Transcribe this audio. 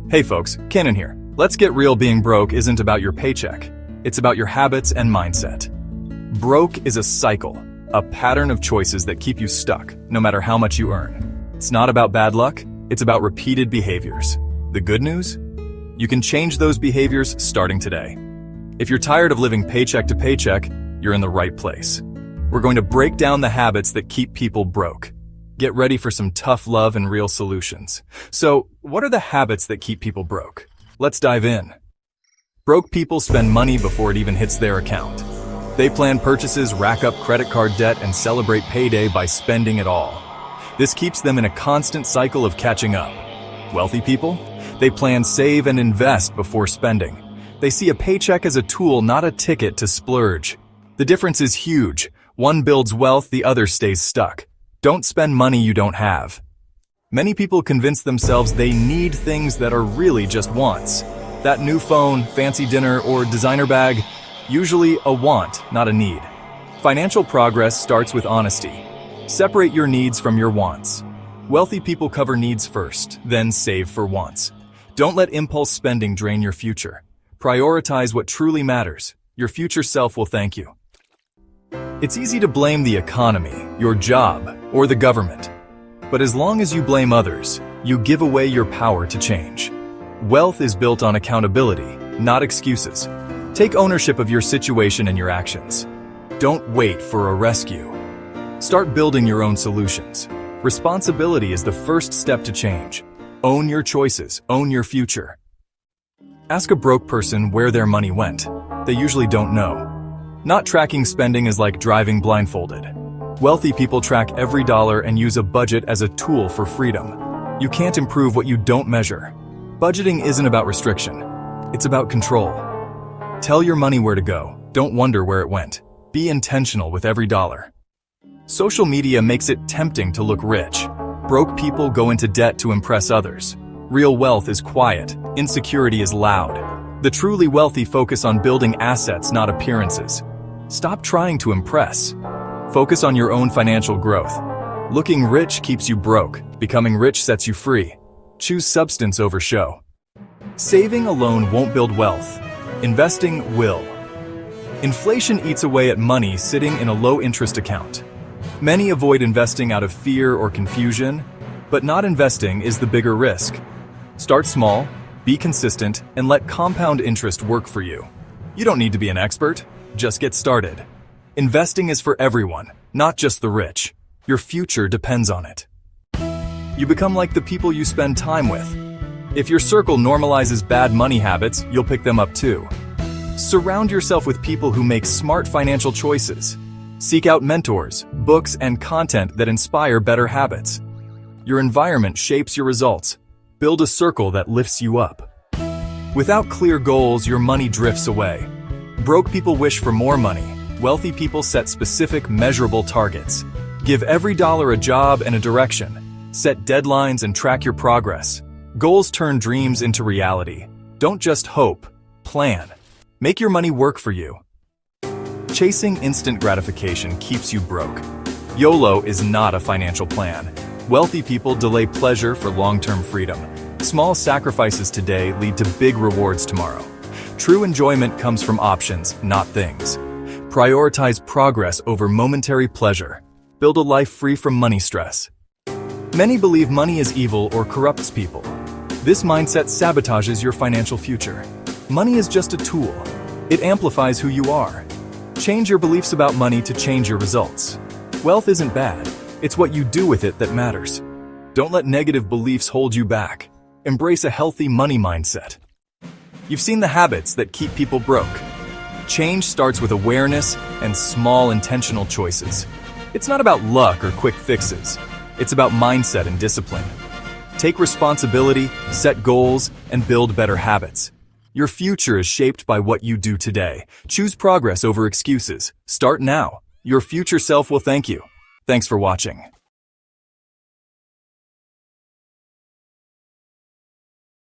Hey folks, Kenan here. Let's get real. Being broke isn't about your paycheck. It's about your habits and mindset. Broke is a cycle, a pattern of choices that keep you stuck, no matter how much you earn. It's not about bad luck, it's about repeated behaviors. The good news? You can change those behaviors starting today. If you're tired of living paycheck to paycheck, you're in the right place. We're going to break down the habits that keep people broke. Get ready for some tough love and real solutions. So, what are the habits that keep people broke? Let's dive in. Broke people spend money before it even hits their account. They plan purchases, rack up credit card debt, and celebrate payday by spending it all. This keeps them in a constant cycle of catching up. Wealthy people? They plan, save, and invest before spending. They see a paycheck as a tool, not a ticket to splurge. The difference is huge. One builds wealth, the other stays stuck. Don't spend money you don't have. Many people convince themselves they need things that are really just wants. That new phone, fancy dinner, or designer bag, usually a want, not a need. Financial progress starts with honesty. Separate your needs from your wants. Wealthy people cover needs first, then save for wants. Don't let impulse spending drain your future. Prioritize what truly matters. Your future self will thank you. It's easy to blame the economy, your job, or the government. But as long as you blame others, you give away your power to change. Wealth is built on accountability, not excuses. Take ownership of your situation and your actions. Don't wait for a rescue. Start building your own solutions. Responsibility is the first step to change. Own your choices, own your future. Ask a broke person where their money went. They usually don't know. Not tracking spending is like driving blindfolded. Wealthy people track every dollar and use a budget as a tool for freedom. You can't improve what you don't measure. Budgeting isn't about restriction. It's about control. Tell your money where to go. Don't wonder where it went. Be intentional with every dollar. Social media makes it tempting to look rich. Broke people go into debt to impress others. Real wealth is quiet. Insecurity is loud. The truly wealthy focus on building assets, not appearances. Stop trying to impress. Focus on your own financial growth. Looking rich keeps you broke. Becoming rich sets you free. Choose substance over show. Saving alone won't build wealth. Investing will. Inflation eats away at money sitting in a low-interest account. Many avoid investing out of fear or confusion, but not investing is the bigger risk. Start small, be consistent, and let compound interest work for you. You don't need to be an expert. Just get started. Investing is for everyone, not just the rich. Your future depends on it. You become like the people you spend time with. If your circle normalizes bad money habits, you'll pick them up too. Surround yourself with people who make smart financial choices. Seek out mentors, books, and content that inspire better habits. Your environment shapes your results. Build a circle that lifts you up. Without clear goals, your money drifts away. Broke people wish for more money. Wealthy people set specific, measurable targets. Give every dollar a job and a direction. Set deadlines and track your progress. Goals turn dreams into reality. Don't just hope, plan. Make your money work for you. Chasing instant gratification keeps you broke. YOLO is not a financial plan. Wealthy people delay pleasure for long-term freedom. Small sacrifices today lead to big rewards tomorrow. True enjoyment comes from options, not things. Prioritize progress over momentary pleasure. Build a life free from money stress. Many believe money is evil or corrupts people. This mindset sabotages your financial future. Money is just a tool. It amplifies who you are. Change your beliefs about money to change your results. Wealth isn't bad. It's what you do with it that matters. Don't let negative beliefs hold you back. Embrace a healthy money mindset. You've seen the habits that keep people broke. Change starts with awareness and small intentional choices. It's not about luck or quick fixes. It's about mindset and discipline. Take responsibility, set goals, and build better habits. Your future is shaped by what you do today. Choose progress over excuses. Start now. Your future self will thank you. Thanks for watching.